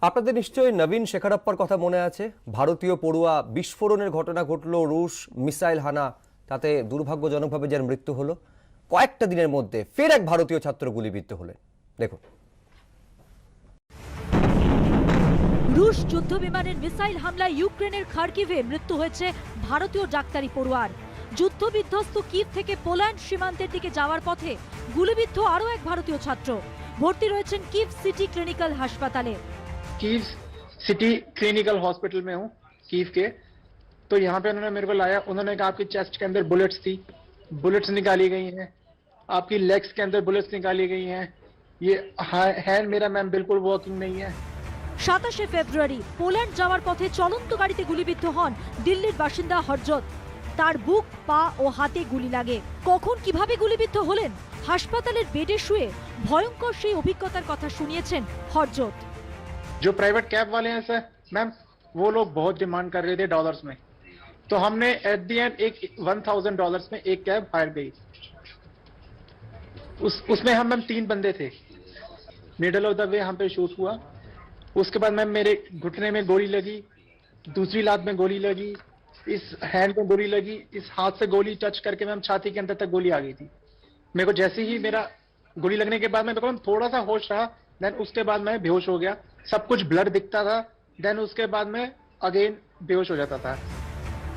আপনাদের নিশ্চয়ই নবীন শেখারাপ্পার কথা মনে আছে। ভারতীয় পড়ুয়া বিস্ফোরণের ঘটনা ঘটলো, রুশ মিসাইল হানা, তাতে দুর্ভাগ্যজনকভাবে যার মৃত্যু হলো। কয়েকটা দিনের মধ্যে ফের এক ভারতীয় ছাত্র গুলিবিদ্ধ হলেন। দেখুন। রুশ যুদ্ধ বিমানের মিসাইল হামলায় ইউক্রেনের খার্কিভে মৃত্যু হয়েছে ভারতীয় ডাক্তারি পড়ুয়ার। যুদ্ধ বিধ্বস্ত কিভ থেকে পোল্যান্ড সীমান্তের দিকে যাওয়ার পথে গুলিবিদ্ধ আরও এক ভারতীয় ছাত্র। ভর্তি রয়েছেন কিভ সিটি ক্লিনিক্যাল হাসপাতালে। कीव सिटी क्लिनिकल हॉस्पिटल में हूँ कीव के। तो यहाँ पे उन्होंने मेरे को लाया, उन्होंने कहा आपकी चेस्ट के अंदर बुलेट्स थी, बुलेट्स निकाली गई हैं, आपकी लेग्स के अंदर बुलेट्स निकाली गई हैं, ये हैंड मेरा मैम बिल्कुल वर्किंग नहीं है। 27 ফেব্রুয়ারি পোল্যান্ড যাওয়ার পথে চলন্ত গাড়িতে গুলিবিদ্ধ হন দিল্লির বাসিন্দা হরজত। তার বুক, পা ও হাতে গুলি লাগে। কখন কিভাবে গুলিবিদ্ধ হলেন, হাসপাতালের বেডে শুয়ে ভয়ঙ্কর সেই অভিজ্ঞতার কথা শুনিয়েছেন হরজত। जो प्राइवेट कैब वाले हैं सर मैम, वो लोग बहुत डिमांड कर रहे थे डॉलर्स में, तो हमने एट दी एंड एक $1000 में एक कैब हायर गई। उसमें हम मैम 3 बंदे थे। मिडल ऑफ द वे हम पे शूट हुआ। उसके बाद मैम मेरे घुटने में गोली लगी, दूसरी लात में गोली लगी, इस हैंड में गोली लगी, इस हाथ से गोली टच करके मैम छाती के अंदर तक गोली आ गई थी। मेरे को जैसे ही मेरा गोली लगने के बाद मेरे को थोड़ा सा होश रहा, देन उसके बाद मैं बेहोश हो गया। सब कुछ ब्लड दिखता था, देन उसके बाद मैं अगेन बेहोश हो जाता था।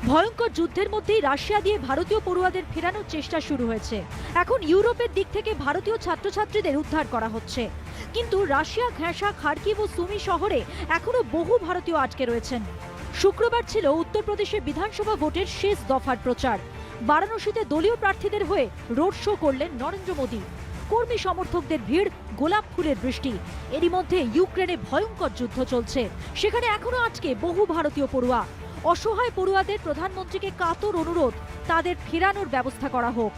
ভয়ঙ্কর যুদ্ধের মধ্যেই রাশিয়া দিয়ে ভারতীয় পড়ুয়াদের ফেরানোর চেষ্টা শুরু হয়েছে। এখন ইউরোপের দিক থেকে ভারতীয় ছাত্রছাত্রীদের উদ্ধার করা হচ্ছে, কিন্তু রাশিয়া ঘেঁষা খার্কিভ ও সুমি শহরে এখনো বহু ভারতীয় আটকে রয়েছেন। শুক্রবার ছিল উত্তরপ্রদেশে বিধানসভা ভোটের শেষ দফার প্রচার। বারাণসীতে দলীয় প্রার্থীদের হয়ে রোড শো করলেন নরেন্দ্র মোদী। কর্মী সমর্থকদের ভিড়, গোলাপ ফুলের বৃষ্টি। এরই মধ্যে ইউক্রেনে ভয়ঙ্কর যুদ্ধ চলছে, সেখানে এখনো আটকে বহু ভারতীয় পড়ুয়া। অসহায় পড়ুয়াদের প্রধানমন্ত্রীকে কাতর অনুরোধ, তাদের ফেরানোর ব্যবস্থা করা হোক।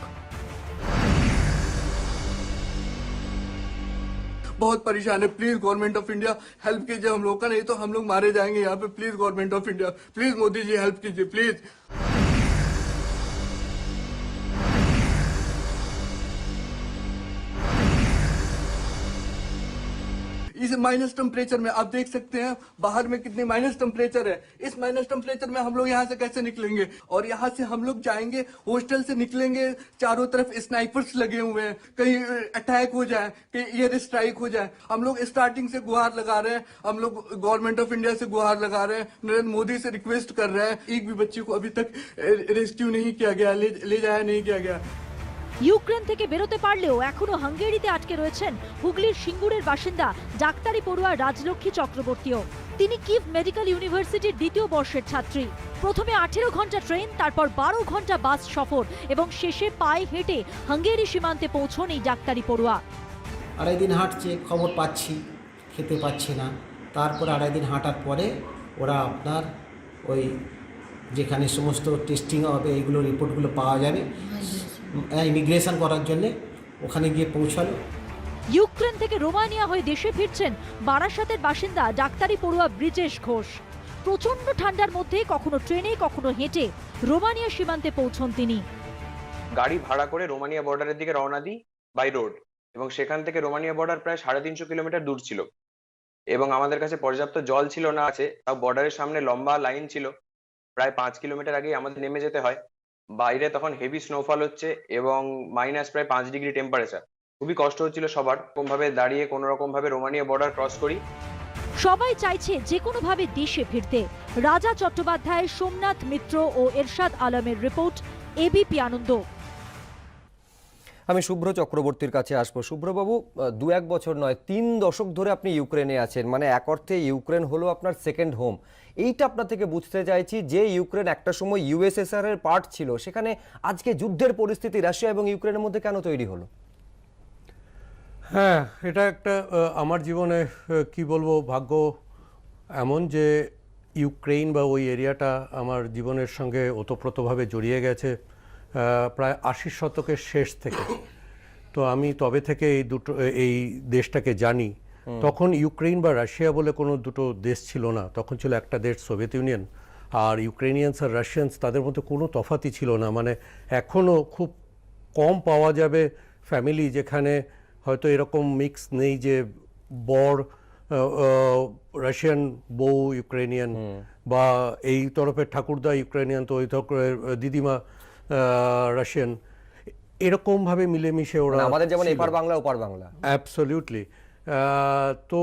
बहुत परेशान है, please government of India help कीजिए हम लोग का, नहीं तो हम लोग मारे जाएंगे यहाँ पे। Please government of India, please Modi ji help कीजिए प्लीज। इस माइनस टेम्परेचर में आप देख सकते हैं बाहर में कितनी माइनस टेम्परेचर है। इस माइनस टेम्परेचर में हम लोग यहाँ से कैसे निकलेंगे? और यहाँ से हम लोग जाएंगे, हॉस्टल से निकलेंगे, चारों तरफ स्नाइपर्स लगे हुए हैं, कहीं अटैक हो जाए, कहीं एयर स्ट्राइक हो जाए। हम लोग स्टार्टिंग से गुहार लगा रहे हैं, हम लोग गवर्नमेंट ऑफ इंडिया से गुहार लगा रहे हैं, नरेंद्र मोदी से रिक्वेस्ट कर रहे हैं। एक भी बच्चे को अभी तक रेस्क्यू नहीं किया गया, ले जाया नहीं किया गया। ইউক্রেন থেকে বেরোতে পারলেও এখনো হাঙ্গেরিতে আটকে রয়েছেন হুগলির সিঙ্গুরের বাসিন্দা ডাক্তারি পড়ুয়া রাজলক্ষ্মী চক্রবর্তীও। তিনি কিভ মেডিকেল ইউনিভার্সিটির দ্বিতীয় বর্ষের ছাত্রী। প্রথমে 18 ঘন্টা ট্রেন, তারপর 12 ঘন্টা বাস সফর এবং শেষে পায়ে হেঁটে হাঙ্গেরি সীমান্তে পৌঁছন এই ডাক্তারি পড়ুয়া। 2.5 দিন হাঁটছে, খবর পাচ্ছি, খেতে পাচ্ছি না। তারপর 2.5 দিন হাঁটার পরে ওরা আপনার ওই যেখানে সমস্ত টেস্টিং হবে এইগুলো রিপোর্টগুলো পাওয়া যাবে, ইমিগ্রেশন করার জন্য ওখানে গিয়ে পৌঁছালো। ইউক্রেন থেকে রোমানিয়া হয়ে দেশে ফিরছেন বারাসাতের বাসিন্দা ডাক্তারি পড়ুয়া ব্রিজেশ ঘোষ। প্রচন্ড ঠান্ডার মধ্যে কখনো ট্রেনে কখনো হেঁটে রোমানিয়া সীমান্তে পৌঁছন তিনি। গাড়ি ভাড়া করে রোমানিয়া বর্ডারের দিকে রওনা দিই বাই রোড, এবং সেখান থেকে রোমানিয়া বর্ডার প্রায় 350 কিলোমিটার দূর ছিল এবং আমাদের কাছে পর্যাপ্ত জল ছিল না, আছে তাও বর্ডারের সামনে লম্বা লাইন ছিল, প্রায় 5 কিলোমিটার আগে আমাদের নেমে যেতে হয়। বাইরে তখন হেভি স্নোফল হচ্ছে এবং মাইনাস প্রায় 5 ডিগ্রি টেম্পারেচার। খুবই কষ্ট হচ্ছিল সবার। কোন ভাবে দাঁড়িয়ে কোন রকম ভাবে রোমানিয়া বর্ডার ক্রস করি। সবাই চাইছে যে কোনো ভাবে দেশে ফিরতে। রাজা চট্টোপাধ্যায়, সোমনাথ মিত্র ও এরশাদ আলমের রিপোর্ট, এবিপি আনন্দ। আমি শুভ্র চক্রবর্তীর কাছে আসবো। শুভ্রবাবু, 2-1 বছর নয়, 3 দশক ধরে আপনি ইউক্রেনে আছেন, মানে এক অর্থে ইউক্রেন হলো আপনার সেকেন্ড হোম। এইটা আপনার থেকে বুঝতে চাইছি যে ইউক্রেন একটা সময় ইউএসএসআর এর পার্ট ছিল, সেখানে আজকে যুদ্ধের পরিস্থিতি রাশিয়া এবং ইউক্রেনের মধ্যে কেন তৈরি হলো? হ্যাঁ, এটা একটা আমার জীবনে কি বলবো, ভাগ্য এমন যে ইউক্রেন বা ওই এরিয়াটা আমার জীবনের সঙ্গে ওতপ্রোতভাবে জড়িয়ে গেছে প্রায় 80 শতকের শেষ থেকে। তো আমি তবে থেকে এই দেশটাকে জানি। তখন ইউক্রেন বা রাশিয়া বলে কোনো দুটো দেশ ছিল না, তখন ছিল একটা দেশ সোভিয়েত ইউনিয়ন। আর ইউক্রেনিয়ানস আর রাশিয়ানস তাদের মধ্যে কোনো তফাতই ছিল না। মানে এখনও খুব কম পাওয়া যাবে ফ্যামিলি যেখানে হয়তো এরকম মিক্স নেই যে বর রাশিয়ান বউ ইউক্রেনিয়ান, বা এই তরফের ঠাকুরদা ইউক্রেনিয়ান, তো ওই তরফের দিদিমা রাশিয়ান, এরকমভাবে মিলেমিশে ওরা মানে আমাদের যেমন ছিল। এপার বাংলা ওপার বাংলা। অ্যাবসলিউটলি। তো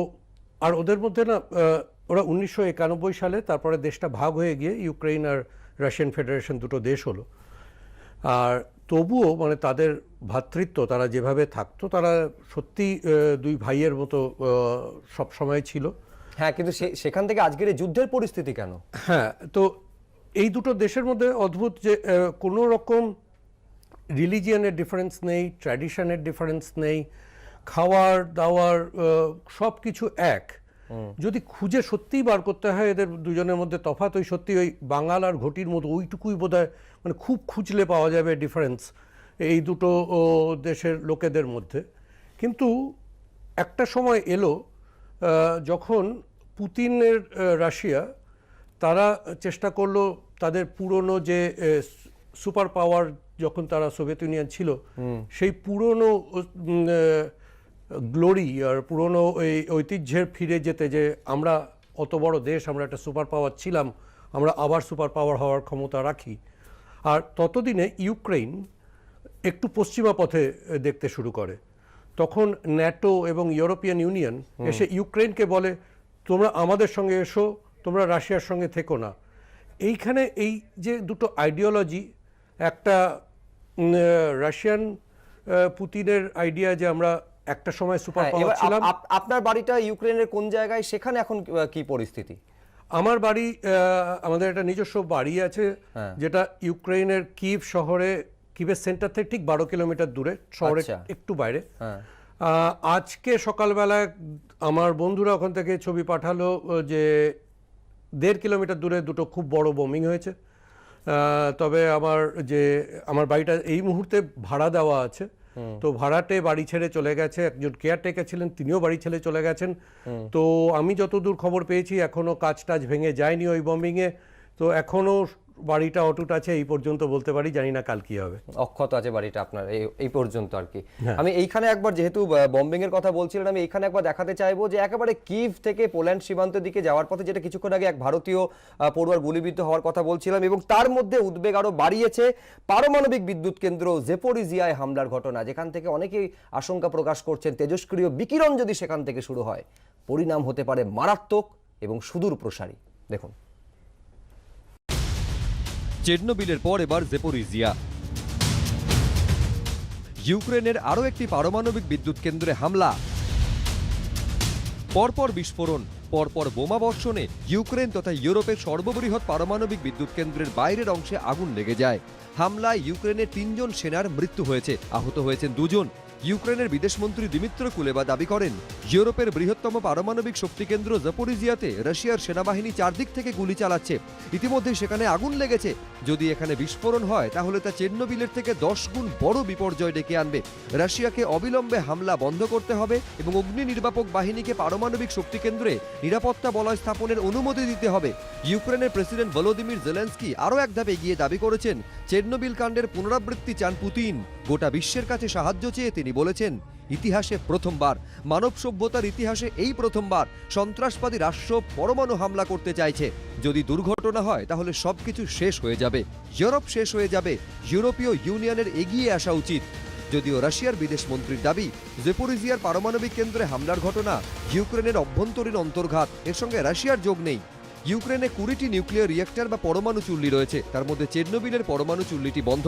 আর ওদের মধ্যে না ওরা 1991 সালে তারপরে দেশটা ভাগ হয়ে গিয়ে ইউক্রেন আর রাশিয়ান ফেডারেশন দুটো দেশ হলো। আর তবুও মানে তাদের ভ্রাতৃত্ব, তারা যেভাবে থাকতো, তারা সত্যি দুই ভাইয়ের মতো সব সময় ছিল। হ্যাঁ, কিন্তু সেখান থেকে আজকের এই যুদ্ধের পরিস্থিতি কেন? হ্যাঁ, তো এই দুটো দেশের মধ্যে অদ্ভুত যে কোনো রকম রিলিজিয়ানের ডিফারেন্স নেই, ট্র্যাডিশনের ডিফারেন্স নেই, খাওয়ার দাওয়ার সব কিছু এক। যদি খুঁজে সত্যিই বার করতে হয় এদের দুজনের মধ্যে তফাৎ, ওই সত্যি ওই বাঙাল আর ঘটির মতো ওইটুকুই বোধহয়, মানে খুব খুঁজলে পাওয়া যাবে ডিফারেন্স এই দুটো দেশের লোকেদের মধ্যে। কিন্তু একটা সময় এলো যখন পুতিনের রাশিয়া তারা চেষ্টা করলো তাদের পুরনো যে সুপার পাওয়ার, যখন তারা সোভিয়েত ইউনিয়ন ছিল, সেই পুরনো গ্লোরি আর পুরনো ওই ঐতিহ্যের ফিরে যেতে, যে আমরা অত বড় দেশ, আমরা একটা সুপার পাওয়ার ছিলাম, আমরা আবার সুপার পাওয়ার হওয়ার ক্ষমতা রাখি। আর ততদিনে ইউক্রেন একটু পশ্চিমা পথে দেখতে শুরু করে। তখন ন্যাটো এবং ইউরোপিয়ান ইউনিয়ন এসে ইউক্রেনকে বলে, তোমরা আমাদের সঙ্গে এসো, তোমরা রাশিয়ার সঙ্গে থেকো না। এইখানে এই যে দুটো আইডিওলজি, একটা রাশিয়ান পুতিনের আইডিয়া যে আমরা একটা সময় সুপার হ্যাঁ, পাওয়ার এবার ছিলাম। আপনার বাড়িটা ইউক্রেনের কোন জায়গায়? সেখানে এখন কি পরিস্থিতি? আমার বাড়ি, আমাদের একটা নিজস্ব বাড়ি আছে, যেটা ইউক্রেনের কিভ শহরে, কিভের সেন্টার থেকে ঠিক 12 কিলোমিটার দূরে, শহরে একটু বাইরে। আজকে সকালবেলায় আমার বন্ধুরা ওখান থেকে ছবি পাঠালো যে 1.5 কিলোমিটার দূরে দুটো খুব বড় বোমিং হয়েছে। তবে আমার বাড়িটা এই মুহূর্তে ভাড়া দেওয়া আছে, তো ভাড়াটে বাড়ি ছেড়ে চলে গেছে। একজন কেয়ারটেকার ছিলেন, তিনিও বাড়ি ছেড়ে চলে গেছেন। তো আমি যতদূর খবর পেয়েছি এখনো কাজ টাজ ভেঙে যায়নি ওই বম্বিংয়ে, তো এখনো বাড়িটা অটুট আছে, এই পর্যন্ত বলতে পারি। জানি না কাল কি হবে। অক্ষত আছে বাড়িটা আপনার এই পর্যন্ত আর কি। আমি এইখানে একবার, যেহেতু বম্বিং এর কথা বলছিলেন, আমি এইখানে একবার দেখাতে চাইবো যে একেবারে কিভ থেকে পোল্যান্ড সীমান্তের দিকে যাওয়ার পথে, যেটা কিছুক্ষণ আগে এক ভারতীয় পড়ুয়ার গুলিবিদ্ধ হওয়ার কথা বলছিলাম, এবং তার মধ্যে উদ্বেগ আরো বাড়িয়েছে পারমাণবিক বিদ্যুৎ কেন্দ্র জেপোরিজিয়ায় হামলার ঘটনা, যেখান থেকে অনেকেই আশঙ্কা প্রকাশ করছেন তেজস্ক্রিয় বিকিরণ যদি সেখান থেকে শুরু হয়, পরিণাম হতে পারে মারাত্মক এবং সুদূর প্রসারী। দেখুন, চেরনোবিলের পর এবার জেপোরিজিয়া। ইউক্রেনের আরও একটি পারমাণবিক বিদ্যুৎ কেন্দ্রে হামলা, পরপর বিস্ফোরণ, পরপর বোমা বর্ষণে ইউক্রেন তথা ইউরোপের সর্ববৃহৎ পারমাণবিক বিদ্যুৎ কেন্দ্রের বাইরের অংশে আগুন লেগে যায়। হামলায় ইউক্রেনের 3 জন সেনার মৃত্যু হয়েছে, আহত হয়েছেন 2 জন। ইউক্রেনের বিদেশমন্ত্রী দিমিত্র কুলেবা দাবি করেন, ইউরোপের বৃহত্তম পারমাণবিক শক্তি কেন্দ্র জাপোরিজিয়াতে রাশিয়ার সেনাবাহিনী চারদিক থেকে গুলি চালাচ্ছে। ইতিমধ্যে সেখানে আগুন লেগেছে। যদি এখানে বিস্ফোরণ হয় তাহলে তা চেরনোবিলের থেকে 10 গুণ বড় বিপর্যয় ডেকে আনবে। রাশিয়াকে অবিলম্বে হামলা বন্ধ করতে হবে এবং অগ্নি নির্বাপক বাহিনীকে পারমাণবিক শক্তি কেন্দ্রে নিরাপত্তা বলয় স্থাপনের অনুমতি দিতে হবে। ইউক্রেনের প্রেসিডেন্ট ভলোদিমির জেলেনস্কি আরও এক ধাপ এগিয়ে দাবি করেছেন, চেরনোবিল কাণ্ডের পুনরাবৃত্তি চান পুতিন। গোটা বিশ্বের কাছে সাহায্য চেয়ে তিনি বলেছেন, ইতিহাসে প্রথমবার, মানব সভ্যতার ইতিহাসে এই প্রথমবার সন্ত্রাসবাদী রাষ্ট্র পরমাণু হামলা করতে চাইছে। যদি দুর্ঘটনা হয় তাহলে সবকিছু শেষ হয়ে যাবে, ইউরোপ শেষ হয়ে যাবে। ইউরোপীয় ইউনিয়নের এগিয়ে আসা উচিত। যদিও রাশিয়ার বিদেশ মন্ত্রীর দাবি, জেপোরিজিয়ার পারমাণবিক কেন্দ্রে হামলার ঘটনা ইউক্রেনের অভ্যন্তরীণ অন্তর্ঘাত, এর সঙ্গে রাশিয়ার যোগ নেই। ইউক্রেনে 20টি নিউক্লিয়ার রিয়েক্টর বা পরমাণু চুল্লি রয়েছে, তার মধ্যে চেরনোবিলের পরমাণু চুল্লিটি বন্ধ।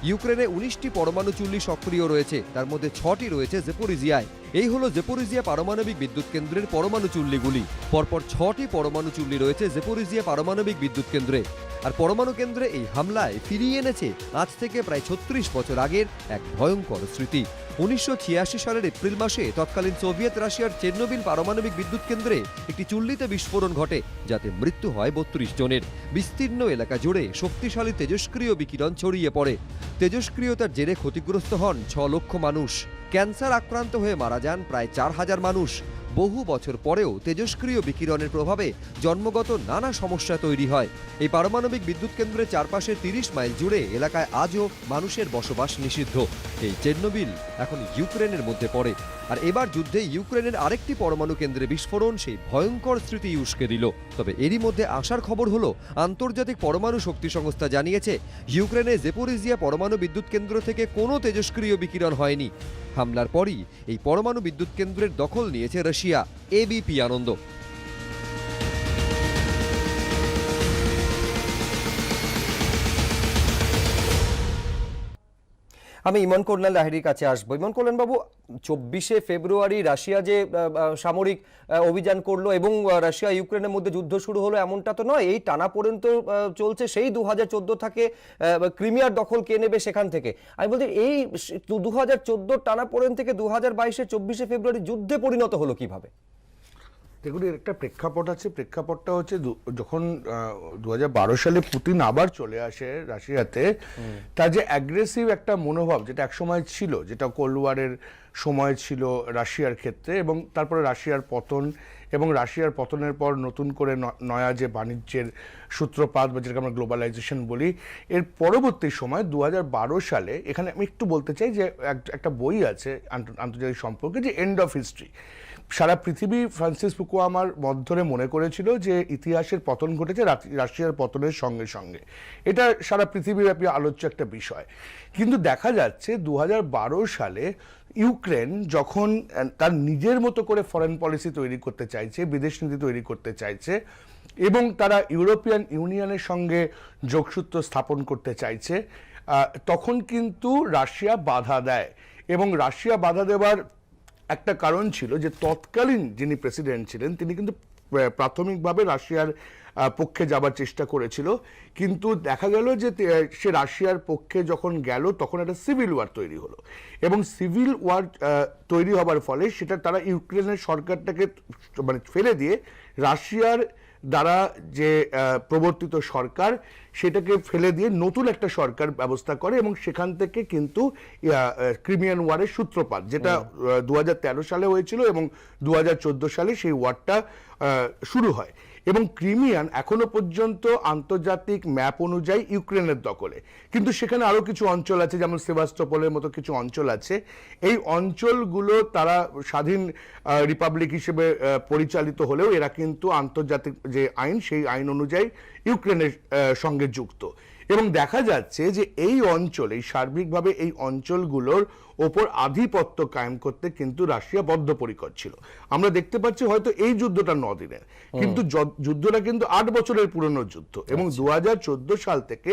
ইউক্রেনে 19টি পরমাণু চুল্লি সক্রিয় রয়েছে, তার মধ্যে 6টি রয়েছে জেপোরিজিয়ায়। এই হলো জেপোরিজিয়া পারমাণবিক বিদ্যুৎ কেন্দ্রের পরমাণু চুল্লিগুলি। পরপর 6টি পরমাণু চুল্লি রয়েছে জেপোরিজিয়া পারমাণবিক বিদ্যুৎ কেন্দ্রে। আর পরমাণু কেন্দ্রে এই হামলায় ফিরিয়ে এনেছে আজ থেকে প্রায় 36 বছর আগের এক ভয়ঙ্কর স্মৃতি। 1986 সালের এপ্রিল মাসে তৎকালীন সোভিয়েত রাশিয়ার চেরনোবিল পারমাণবিক বিদ্যুৎ কেন্দ্রে একটি চুল্লিতে বিস্ফোরণ ঘটে, যাতে মৃত্যু হয় 32 জনের। বিস্তীর্ণ এলাকা জুড়ে শক্তিশালী তেজস্ক্রিয় বিকিরণ ছড়িয়ে পড়ে। তেজস্ক্রিয়তার জেরে ক্ষতিগ্রস্ত হন 6 লক্ষ মানুষ। ক্যান্সার আক্রান্ত হয়ে মারা যান প্রায় 4000 মানুষ। বহু বছর পরেও তেজস্ক্রিয় বিকিরণের প্রভাবে জন্মগত নানা সমস্যা তৈরি হয়। এই পারমাণবিক বিদ্যুৎ কেন্দ্রের চারপাশে 30 মাইল জুড়ে এলাকায় আজও মানুষের বসবাস নিষিদ্ধ। এই চেরনোবিল এখন ইউক্রেনের মধ্যে পড়ে। আর এবার যুদ্ধে ইউক্রেনের আরেকটি পরমাণু কেন্দ্রে বিস্ফোরণ সেই ভয়ঙ্কর স্মৃতি উস্কে দিল। তবে এরই মধ্যে আশার খবর হলো, আন্তর্জাতিক পরমাণু শক্তি সংস্থা জানিয়েছে ইউক্রেনে জেপোরিজিয়া পরমাণু বিদ্যুৎ কেন্দ্র থেকে কোনো তেজস্ক্রিয় বিকিরণ হয়নি। হামলার পরই এই পরমাণু বিদ্যুৎ কেন্দ্রের দখল নিয়েছে রাশিয়া। এবিপি আনন্দ। আমি ইমন কল্যাণ লাহিড়ির কাছে আসবো। ইমন কল্যাণ বাবু, 24শে ফেব্রুয়ারি রাশিয়া যে সামরিক অভিযান করলো এবং রাশিয়া ইউক্রেনের মধ্যে যুদ্ধ শুরু হলো, এমনটা তো নয়। এই টানাপোড়েন তো চলছে সেই 2014 থেকে। ক্রিমিয়ার দখল কে নেবে সেখান থেকে। আমি বলছি এই 2014 টানাপোড়েন থেকে 2022-এর 24শে ফেব্রুয়ারি যুদ্ধে পরিণত হলো কিভাবে? দেখুন, এর একটা প্রেক্ষাপট আছে। প্রেক্ষাপটটা হচ্ছে যখন 2012 সালে পুতিন আবার চলে আসে রাশিয়াতে, তার যে অ্যাগ্রেসিভ একটা মনোভাব যেটা একসময় ছিল, যেটা কোল্ড ওয়ারের সময় ছিল রাশিয়ার ক্ষেত্রে, এবং তারপরে রাশিয়ার পতন, এবং রাশিয়ার পতনের পর নতুন করে নয়া যে বাণিজ্যের সূত্রপাত বা যেটাকে আমরা গ্লোবালাইজেশন বলি, এর পরবর্তী সময় 2012 সালে, এখানে আমি একটু বলতে চাই যে একটা বই আছে আন্তর্জাতিক সম্পর্কে, যে এন্ড অফ হিস্ট্রি। সারা পৃথিবী ফ্রান্সিস ফুকুয়ামার মত ধরে মনে করেছিল যে ইতিহাসের পতন ঘটেছে রাশিয়ার পতনের সঙ্গে সঙ্গে। এটা সারা পৃথিবীব্যাপী আলোচ্য একটা বিষয়। কিন্তু দেখা যাচ্ছে 2012 সালে ইউক্রেন যখন তার নিজের মতো করে ফরেন পলিসি তৈরি করতে চাইছে, বিদেশ নীতি তৈরি করতে চাইছে, এবং তারা ইউরোপিয়ান ইউনিয়নের সঙ্গে যোগসূত্র স্থাপন করতে চাইছে, তখন কিন্তু রাশিয়া বাধা দেয়। এবং রাশিয়া বাধা দেওয়ার একটা কারণ ছিল যে তৎকালীন যিনি প্রেসিডেন্ট ছিলেন তিনি কিন্তু প্রাথমিকভাবে রাশিয়ার পক্ষে যাবার চেষ্টা করেছিল, কিন্তু দেখা গেল যে সে রাশিয়ার পক্ষে যখন গেল তখন একটা সিভিল ওয়ার তৈরি হলো, এবং সিভিল ওয়ার তৈরি হবার ফলে সেটা তারা ইউক্রেনের সরকারটাকে মানে ফেলে দিয়ে রাশিয়ার দ্বারা যে প্রবর্তিত সরকার সেটাকে ফেলে দিয়ে নতুন একটা সরকার ব্যবস্থা করে, এবং সেখান থেকে কিন্তু ক্রিমিয়ান ওয়ারের সূত্রপাত, যেটা 2013 সালে হয়েছিল, এবং 2014 সালে সেই ওয়ারটা শুরু হয়। এবং ক্রিমিয়ান এখনো পর্যন্ত আন্তর্জাতিক ম্যাপ অনুযায়ী ইউক্রেনের দখলে, কিন্তু সেখানে আরো কিছু অঞ্চল আছে, যেমন সেভাস্টোপলের মতো কিছু অঞ্চল আছে। এই অঞ্চলগুলো তারা স্বাধীন রিপাবলিক হিসেবে পরিচালিত হলেও এরা কিন্তু আন্তর্জাতিক যে আইন, সেই আইন অনুযায়ী ইউক্রেনের সঙ্গে যুক্ত। এবং দেখা যাচ্ছে যে এই অঞ্চলে, সার্বিকভাবে এই অঞ্চলগুলোর ওপর আধিপত্য কায়েম করতে কিন্তু রাশিয়া বদ্ধপরিকর ছিল। আমরা দেখতে পাচ্ছি হয়তো এই যুদ্ধটা 9 দিনের, কিন্তু যুদ্ধটা কিন্তু 8 বছরের পুরনো যুদ্ধ, এবং 2014 সাল থেকে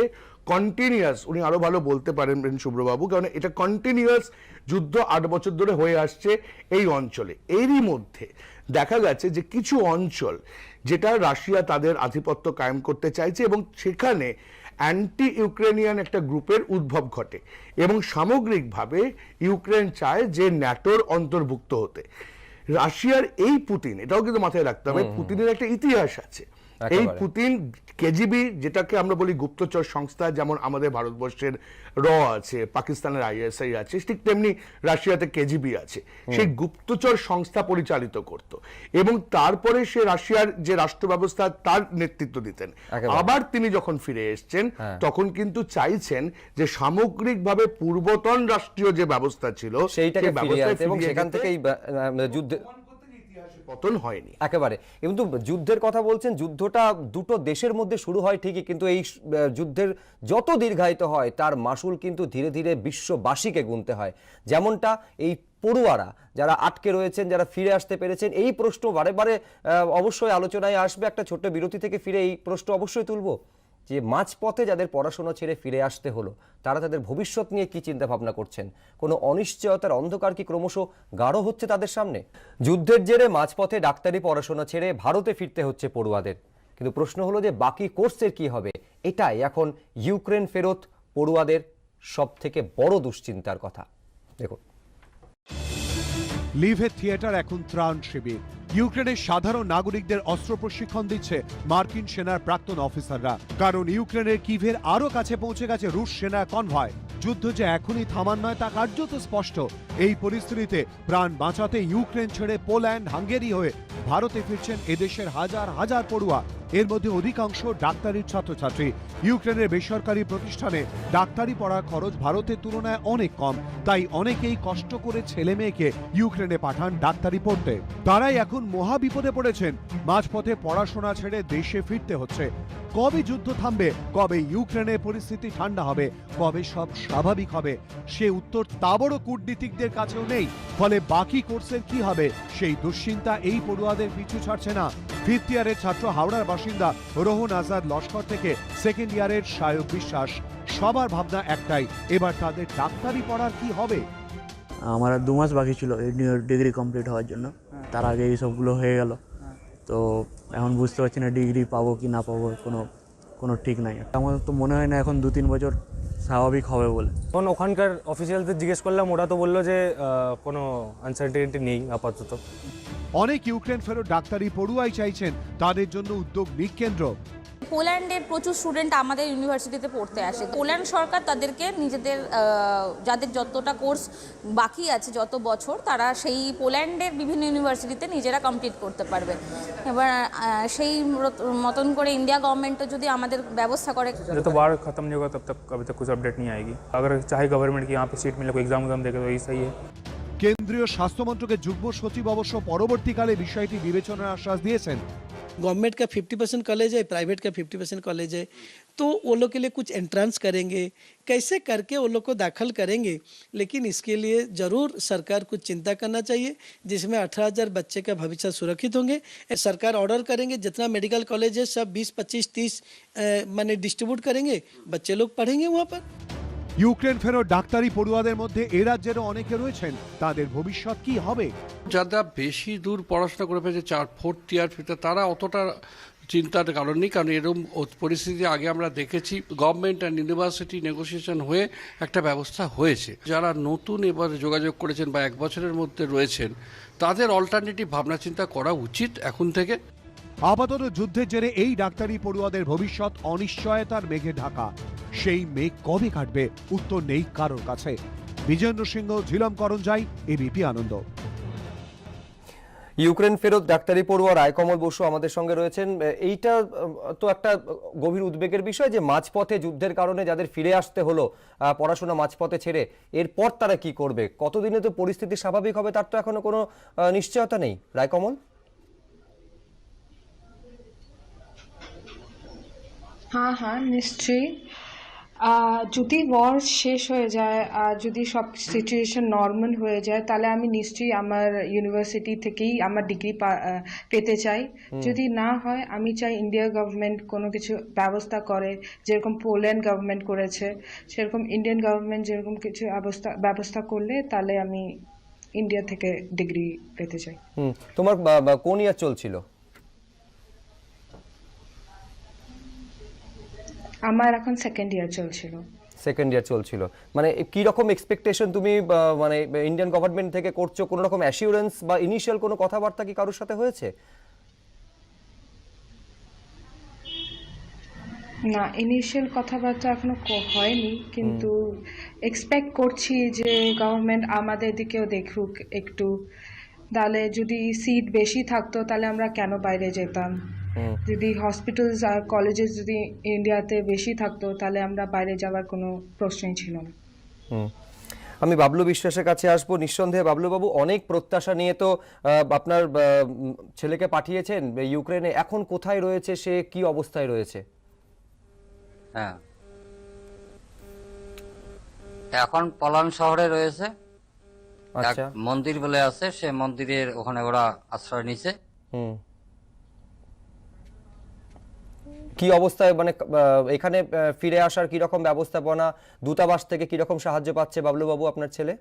কন্টিনিউয়াস, উনি আরো ভালো বলতে পারেন শুভ্রবাবু, কারণ এটা কন্টিনিউয়াস যুদ্ধ 8 বছর ধরে হয়ে আসছে এই অঞ্চলে। এরই মধ্যে দেখা গেছে যে কিছু অঞ্চল যেটা রাশিয়া তাদের আধিপত্য কায়েম করতে চাইছে, এবং সেখানে অ্যান্টি ইউক্রেনিয়ান একটা গ্রুপের উদ্ভব ঘটে, এবং সামগ্রিকভাবে ইউক্রেন চায় যে ন্যাটোর অন্তর্ভুক্ত হতে। রাশিয়ার এই পুতিন, এটাও কিন্তু মাথায় রাখতে হবে, পুতিনের একটা ইতিহাস আছে। এই পুতিন কেজিবি, যেটাকে আমরা বলি গুপ্তচর সংস্থা, যেমন আমাদের ভারতবর্ষের র আছে, পাকিস্তানের আইএসআই আছে, ঠিক তেমনি রাশিয়াতে কেজিবি আছে। সেই গুপ্তচর সংস্থা পরিচালিত করত, এবং তারপরে সে রাশিয়ার যে রাষ্ট্র ব্যবস্থা তার নেতৃত্ব দিতেন। আবার তিনি যখন ফিরে এসছেন তখন কিন্তু চাইছেন যে সামগ্রিকভাবে পূর্বতন রাষ্ট্রীয় যে ব্যবস্থা ছিল সেইটাকে ফিরিয়ে আনতে, এবং সেখান থেকেই যুদ্ধে পতন হয়নি একেবারে। কিন্তু যুদ্ধের কথা বলছেন, যুদ্ধটা দুটো দেশের মধ্যে শুরু হয় ঠিকই, কিন্তু এই যুদ্ধের যত দীর্ঘায়িত হয় তার মাসুল কিন্তু ধীরে ধীরে বিশ্ববাসীকে গুনতে হয়। যেমনটা এই পড়ুয়ারা যারা আটকে রয়েছেন, যারা ফিরে আসতে পেরেছেন, এই প্রশ্ন বারে বারে অবশ্যই আলোচনায় আসবে। একটা ছোট্ট বিরতি থেকে ফিরে এই প্রশ্ন অবশ্যই তুলব যে মাঝপথে যাদের পড়াশোনা ছেড়ে ফিরে আসতে হলো, তারা তাদের ভবিষ্যৎ নিয়ে কি চিন্তা ভাবনা করছেন? কোনো অনিশ্চয়তার অন্ধকার কি ক্রমশ গাঢ় হচ্ছে তাদের সামনে? যুদ্ধের জেরে মাঝপথে ডাক্তারি পড়াশোনা ছেড়ে ভারতে ফিরতে হচ্ছে পড়ুয়াদের, কিন্তু প্রশ্ন হলো যে বাকি কোর্সের কি হবে? এটাই এখন ইউক্রেন ফেরত পড়ুয়াদের সব থেকে বড় দুশ্চিন্তার কথা। দেখুন, লিভে থিয়েটার এখন ত্রাণ শিবির। ইউক্রেনের সাধারণ নাগরিকদের অস্ত্র প্রশিক্ষণ দিচ্ছে মার্কিন সেনার প্রাক্তন অফিসাররা, কারণ ইউক্রেনের কিভের আরো কাছে পৌঁছে গেছে রুশ সেনা কনভয়। যুদ্ধ যে এখনই থামান নয় তা কার্যত স্পষ্ট। এই পরিস্থিতিতে প্রাণ বাঁচাতে ইউক্রেন ছেড়ে পোল্যান্ড, হাঙ্গেরি হয়ে ভারতে ফিরছেন এদেশের হাজার হাজার পড়ুয়া। এর মধ্যে অধিকাংশ ডাক্তারির ছাত্রছাত্রী। ইউক্রেনের বেসরকারি প্রতিষ্ঠানে ডাক্তারি পড়ার খরচ ভারতের তুলনায় অনেক কম, তাই অনেকেই কষ্ট করে ছেলে মেয়েকে ইউক্রেনে পাঠান ডাক্তারি পড়তে। তারাই এখন মহা বিপদে পড়েছেন। মাঝপথে পড়াশোনা ছেড়ে দেশে ফিরতে হচ্ছে। কবে যুদ্ধ থামবে, কবে ইউক্রেনের পরিস্থিতি ঠান্ডা হবে, কবে সব স্বাভাবিক হবে, সে উত্তর তাবড় কূটনীতিকদের কাছেও নেই। ফলে বাকি কোর্সের কি হবে সেই দুশ্চিন্তা এই পড়ুয়াদের পিছু ছাড়ছে না। ফিফথ ইয়ারের ছাত্র হাওড়ার বাসিন্দা রোহন আজাদ লস্কর থেকে সেকেন্ড ইয়ারের সায়ক বিশ্বাস। সবার ভাবনা একটাই, এবার তাদের ডাক্তারি পড়ার কি হবে। আমার আর 2 মাস বাকি ছিল ডিগ্রি কমপ্লিট হওয়ার জন্য, তার আগে এই সবগুলো হয়ে গেল। তো এখন বুঝতে পারছি না ডিগ্রি পাবো কি না পাবো, কোনো ঠিক নাই। আমার তো মনে হয় না এখন 2-3 বছর স্বাভাবিক হবে বলে। এখন ওখানকার অফিসিয়ালদের জিজ্ঞেস করলাম, ওরা তো বললো যে কোনো আনসার্টেনিটি নেই আপাতত। অনেক ইউক্রেন ফেরত ডাক্তারি পড়ুয়াই চাইছেন তাদের জন্য উদ্যোগ নিক কেন্দ্র। পোল্যান্ডের প্রচুর স্টুডেন্ট আমাদের ইউনিভার্সিটিতে পড়তে আসে। পোল্যান্ড সরকার তাদেরকে নিজেদের যাদের যতটা কোর্স বাকি আছে, যত বছর, তারা সেই পোল্যান্ডের বিভিন্ন ইউনিভার্সিটিতে নিজেরা কমপ্লিট করতে পারবে। এবার সেই মতন করে ইন্ডিয়া গভর্নমেন্টও যদি আমাদের ব্যবস্থা করে। जब तक बाढ़ खत्म नहीं होगा तब तक अभी तक कुछ अपडेट नहीं आएगी। अगर चाहे गवर्नमेंट की यहाँ पे सीट मिले, कोई एग्जाम देखे तो यही सही है। কেন্দ্রীয় স্বাস্থ্য মন্ত্রকের যুগ্ম সচিব অবশ্য পরবর্তীকালে বিষয়টি বিবেচনার আশ্বাস দিয়েছেন। गवर्नमेंट का 50% कॉलेज है, प्राइवेट का 50% कॉलेज है, तो वो लोग के लिए कुछ एंट्रेंस करेंगे, कैसे करके वो लोग को दाखिल करेंगे। लेकिन इसके लिए ज़रूर सरकार कुछ चिंता करना चाहिए, जिसमें 18,000 बच्चे का भविष्य सुरक्षित होंगे। सरकार ऑर्डर करेंगे जितना मेडिकल कॉलेज है सब 20, 25, 30 माने डिस्ट्रीब्यूट करेंगे, बच्चे लोग पढ़ेंगे वहाँ पर। ইউক্রেন ফেরত ডাক্তারি পড়ুয়াদের মধ্যে এ রাজ্যেরও অনেকে রয়েছেন। তাদের ভবিষ্যৎ কি হবে? যারা বেশি দূর পড়াশোনা করে ফেলেছে, 4th ইয়ার, তারা অতটা চিন্তার কারণ নেই, কারণ এরকম পরিস্থিতি আগে আমরা দেখেছি। গভর্নমেন্ট অ্যান্ড ইউনিভার্সিটি নেগোসিয়েশন হয়ে একটা ব্যবস্থা হয়েছে। যারা নতুন এবার যোগাযোগ করেছেন বা 1 বছরের মধ্যে রয়েছেন, তাদের অল্টারনেটিভ ভাবনা চিন্তা করা উচিত এখন থেকে। আপাতত যুদ্ধের জেরে এই ডাক্তারি পড়ুয়াদের ভবিষ্যৎ অনিশ্চয়তার মেঘে ঢাকা। সেই মেঘ কবে কাটবে উত্তর নেই কারোর কাছে। বিজেন্দ্র সিংহ, ঝিলম করঞ্জাই, এবিপি আনন্দ। ইউক্রেন ফেরত ডাক্তারি পড়ুয়া রায়কমল বসু আমাদের সঙ্গে রয়েছেন। এইটা তো একটা গভীর উদ্বেগের বিষয় যে মাঝপথে যুদ্ধের কারণে যাদের ফিরে আসতে হলো পড়াশোনা মাঝপথে ছেড়ে, এরপর তারা কি করবে, কতদিনে তো পরিস্থিতি স্বাভাবিক হবে তার তো এখনো কোনো নিশ্চয়তা নেই। রায়কমল। হ্যাঁ নিশ্চয়ই। যদি ওয়ার শেষ হয়ে যায় আর যদি সব সিচুয়েশন নর্মাল হয়ে যায়, তাহলে আমি নিশ্চয়ই আমার ইউনিভার্সিটি থেকেই আমার ডিগ্রি পেতে চাই। যদি না হয়, আমি চাই ইন্ডিয়া গভর্নমেন্ট কোনো কিছু ব্যবস্থা করে, যেরকম পোল্যান্ড গভর্নমেন্ট করেছে, সেরকম ইন্ডিয়ান গভর্নমেন্ট যেরকম কিছু ব্যবস্থা করলে তাহলে আমি ইন্ডিয়া থেকে ডিগ্রি পেতে চাই। তোমার কোন ইয়ার চলছিল? আমার এখন সেকেন্ড ইয়ার চলছিল। সেকেন্ড ইয়ার চলছিল, মানে কি রকম এক্সপেকটেশন তুমি মানে ইন্ডিয়ান গভর্নমেন্ট থেকে করছো? কোনো রকম অ্যাসিওরেন্স বা ইনিশিয়াল কোনো কথাবার্তা কি কারোর সাথে হয়েছে? না, ইনিশিয়াল কথাবার্তা এখনো হয়নি, কিন্তু এক্সপেক্ট করছি যে গভর্নমেন্ট আমাদের দিকেও দেখুক একটু। তাহলে যদি সিট বেশি থাকতো তাহলে আমরা কেন বাইরে যেতাম? যদি হসপিটালস আর কলেজেস যদি ইন্ডিয়াতে বেশি থাকতো তাহলে আমরা বাইরে যাওয়ার কোনো প্রশ্নই ছিল না। আমি বাবলু বিশ্বাসের কাছে আসবো। নিঃসন্দেহে বাবলুবাবু, অনেক প্রত্যাশা নিয়ে তো আপনার ছেলেকে পাঠিয়েছেন ইউক্রেনে, এখন কোথায় রয়েছে সে, কি অবস্থায় রয়েছে? হ্যাঁ, এখন পলান শহরে রয়েছে। আচ্ছা, মন্দির বলে আছে, সে মন্দিরের ওখানে ওরা আশ্রয় নিছে। কি অবস্থায়, মানে এখানে ফিরে আসার কি রকম ব্যবস্থাপনা, দূতাবাস থেকে কি রকম সাহায্য পাচ্ছে বাবলুবাবু আপনার ছেলে?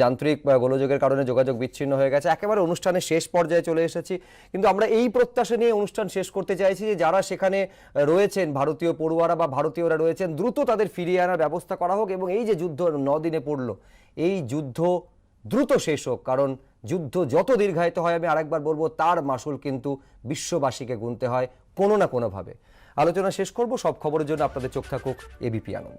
যান্ত্রিক গোলযোগের কারণে যোগাযোগ বিচ্ছিন্ন হয়ে গেছে। একেবারে অনুষ্ঠানের শেষ পর্যায়ে চলে এসেছি, কিন্তু আমরা এই প্রত্যাশা নিয়ে অনুষ্ঠান শেষ করতে চাইছি যে যারা সেখানে রয়েছেন, ভারতীয় পড়ুয়ারা বা ভারতীয়রা রয়েছেন, দ্রুত তাদের ফিরিয়ে আনার ব্যবস্থা করা হোক এবং এই যে যুদ্ধ 9 দিনে পড়লো, এই যুদ্ধ দ্রুত শেষ হোক। কারণ যুদ্ধ যত দীর্ঘায়িত হয়, আমি আরেকবার বলবো, তার মাসুল কিন্তু বিশ্ববাসীকে গুনতে হয় কোনো না কোনোভাবে। আলোচনা শেষ করব। সব খবরের জন্য আপনাদের চোখ থাকুক এবিপি আনন্দ।